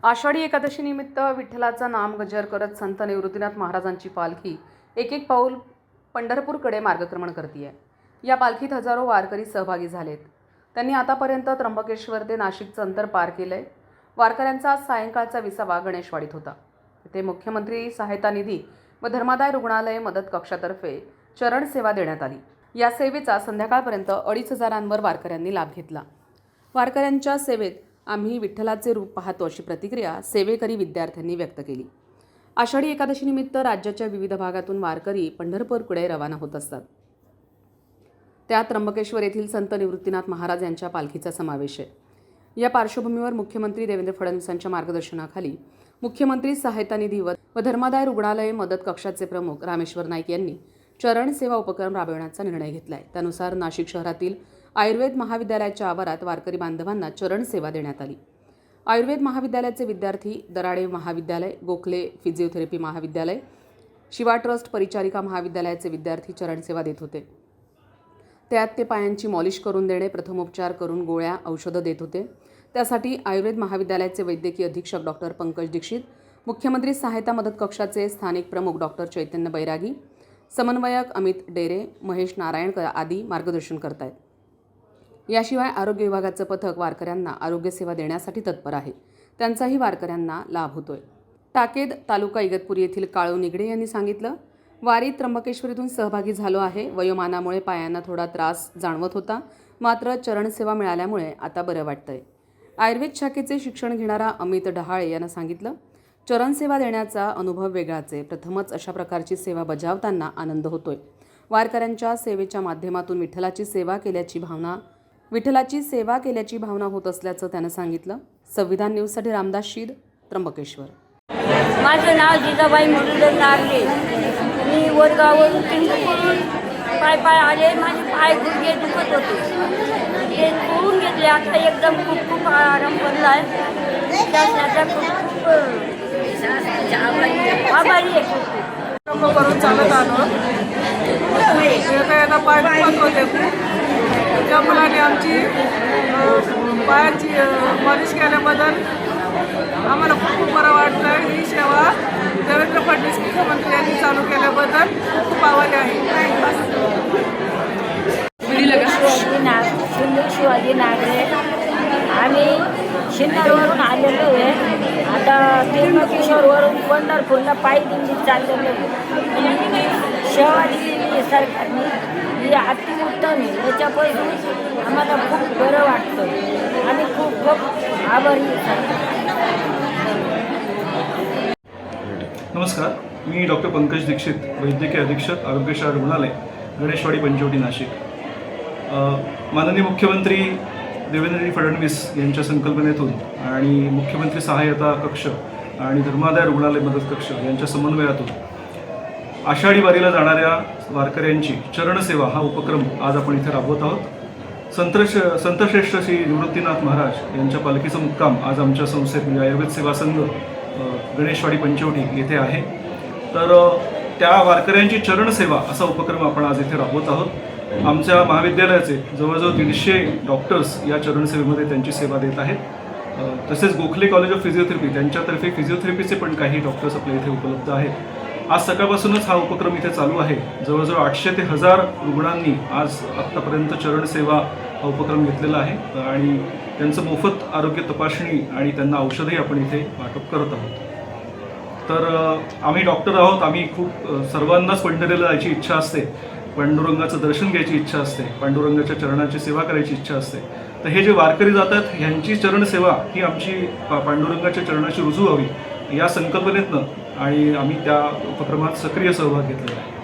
आषाढी एकादशी निमित्त विठ्ठलाचं नाम गजर करत संत निवृत्तीनाथ महाराजांची पालखी एक एक पाऊल पंढरपूरकडे मार्गक्रमण करते. या पालखीत हजारो वारकरी सहभागी झालेत. त्यांनी आतापर्यंत त्र्यंबकेश्वर ते नाशिकचं अंतर पार केलंय. वारकऱ्यांचा सायंकाळचा विसावा गणेशवाडीत होता. ते मुख्यमंत्री सहायता निधी व धर्मादाय रुग्णालय मदत कक्षातर्फे चरण सेवा देण्यात आली. या सेवेचा संध्याकाळपर्यंत 2,500 वारकऱ्यांनी लाभ घेतला. वारकऱ्यांच्या सेवेत आम्ही विठ्ठलाचे रूप पाहतो अशी प्रतिक्रिया सेवेकरी विद्यार्थ्यांनी व्यक्त केली. आषाढी एकादशीनिमित्त राज्याच्या विविध भागातून वारकरी पंढरपूरकडे रवाना होत असतात. त्यात त्र्यंबकेश्वर येथील संत निवृत्तीनाथ महाराज यांच्या पालखीचा समावेश आहे. या पार्श्वभूमीवर मुख्यमंत्री देवेंद्र फडणवीसांच्या मार्गदर्शनाखाली मुख्यमंत्री सहायता निधी व धर्मादाय रुग्णालय मदत कक्षाचे प्रमुख रामेश्वर नाईक यांनी चरण सेवा उपक्रम राबविण्याचा निर्णय घेतला आहे. त्यानुसार नाशिक शहरातील आयुर्वेद महाविद्यालयाच्या आवारात वारकरी बांधवांना चरण सेवा देण्यात आली. आयुर्वेद महाविद्यालयाचे विद्यार्थी, दराडे महाविद्यालय, गोखले फिजिओथेरपी महाविद्यालय, शिवा ट्रस्ट परिचारिका महाविद्यालयाचे विद्यार्थी चरण सेवा देत होते. त्यात ते पायांची मॉलिश करून देणे, प्रथमोपचार करून गोळ्या औषधं देत होते. त्यासाठी आयुर्वेद महाविद्यालयाचे वैद्यकीय अधीक्षक डॉक्टर पंकज दीक्षित, मुख्यमंत्री सहायता मदत कक्षाचे स्थानिक प्रमुख डॉक्टर चैतन्य बैरागी, समन्वयक अमित डेरे, महेश नारायणकर आदी मार्गदर्शन करत आहेत. याशिवाय आरोग्य विभागाचं पथक वारकऱ्यांना आरोग्य सेवा देण्यासाठी तत्पर आहे. त्यांचाही वारकऱ्यांना लाभ होतोय. टाकेद तालुका इगतपुरी येथील काळू निगडे यांनी सांगितलं, वारीत त्र्यंबकेश्वरीतून सहभागी झालो आहे. वयोमानामुळे पायांना थोडा त्रास जाणवत होता, मात्र चरणसेवा मिळाल्यामुळे आता बरं वाटतंय. आयुर्वेद शाखेचे शिक्षण घेणारा अमित डहाळे यांना सांगितलं, चरणसेवा देण्याचा अनुभव वेगळाच आहे. प्रथमच अशा प्रकारची सेवा बजावताना आनंद होतोय. वारकऱ्यांच्या सेवेच्या माध्यमातून विठ्ठलाची सेवा केल्याची भावना होत असल्याचं त्यानं सांगितलं. संविधान न्यूजसाठी रामदास शीद, त्र्यंबकेश्वर. माझं नाव जिजाबाई मुरलीधर नागरे. मी वडगाववरून पिंपळून पाय आले. माझे पाय गुडघे दुखत होते, ते करून घेतले. आता एकदम खूप आराम पडला आहे. त्याचा खूप आभारी आहे. करून चालत आलो. एका पाय दुखत होते. त्या मुलाने आमची पायाची मॉलिश केल्याबद्दल आम्हाला खूप बरं वाटतं. ही सेवा देवेंद्र फडणवीस मुख्यमंत्री यांनी चालू केल्याबद्दल खूप आभारी आहे. शिवाजी नागरे. आम्ही शिन्नरवरून आलेलो आहे. आता त्र्यंबकेश्वरवरून पंढरपूरला पायी दिंडीत चाललेलो आहे. सेवा दिलेली सरकारने ही अतिउत्तम आहे. याच्यापासून आम्हाला खूप बरं वाटतं. आम्ही खूप आभारी आहे. नमस्कार, मी डॉक्टर पंकज दीक्षित, वैद्यकीय अधीक्षक आरोग्यशाळा रुग्णालय, गणेशवाडी, पंचवटी, नाशिक. माननीय मुख्यमंत्री देवेंद्र फडणवीस यांच्या संकल्पनेतून आणि मुख्यमंत्री सहायता कक्ष आणि धर्मादाय रुग्णालय मदत कक्ष यांच्या समन्वयातून आषाढी वारीला जाणाऱ्या वारकऱ्यांची चरणसेवा हा उपक्रम आज आपण इथे राबवत आहोत. संतश्रेष्ठ श्री निवृत्तीनाथ महाराज यांच्या पालखीचा मुक्काम आज आमच्या संस्थेत म्हणजे आयुर्वेद सेवा संघ गणेशवाडी, पंचवटी येथे आहे. तर त्या वारकऱ्यांची चरणसेवा असा उपक्रम आपण आज इथे राबवत आहोत. आमच्या महाविद्यालयाचे जवळजवळ 150 डॉक्टर्स या चरणसेवेमध्ये त्यांची सेवा देत आहेत. तसेच गोखले कॉलेज ऑफ फिजिओथेरपी त्यांच्यातर्फे फिजिओथेरपीचे पण काही डॉक्टर्स आपल्या इथे उपलब्ध आहेत. आज सकाळपासूनच हा उपक्रम इथे चालू आहे. जवळजवळ 800 ते 1000 रुग्णांनी आज आत्तापर्यंत चरणसेवा हा उपक्रम घेतलेला आहे आणि त्यांचं मोफत आरोग्य तपासणी आणि त्यांना औषधही आपण इथे वाटप करत आहोत. तर आम्ही डॉक्टर आहोत. आम्ही खूप सर्वांनाच पंढरीला जायची इच्छा असते, पांडुरंगाचं दर्शन घ्यायची इच्छा असते, पांडुरंगाच्या चरणाची सेवा करायची इच्छा असते. तर हे जे वारकरी जातात ह्यांची चरणसेवा ही आमची पांडुरंगाच्या चरणाशी रुजू व्हावी या संकल्पनेतनं आणि आम्ही त्या उपक्रमात सक्रिय सहभाग घेतलेला आहे.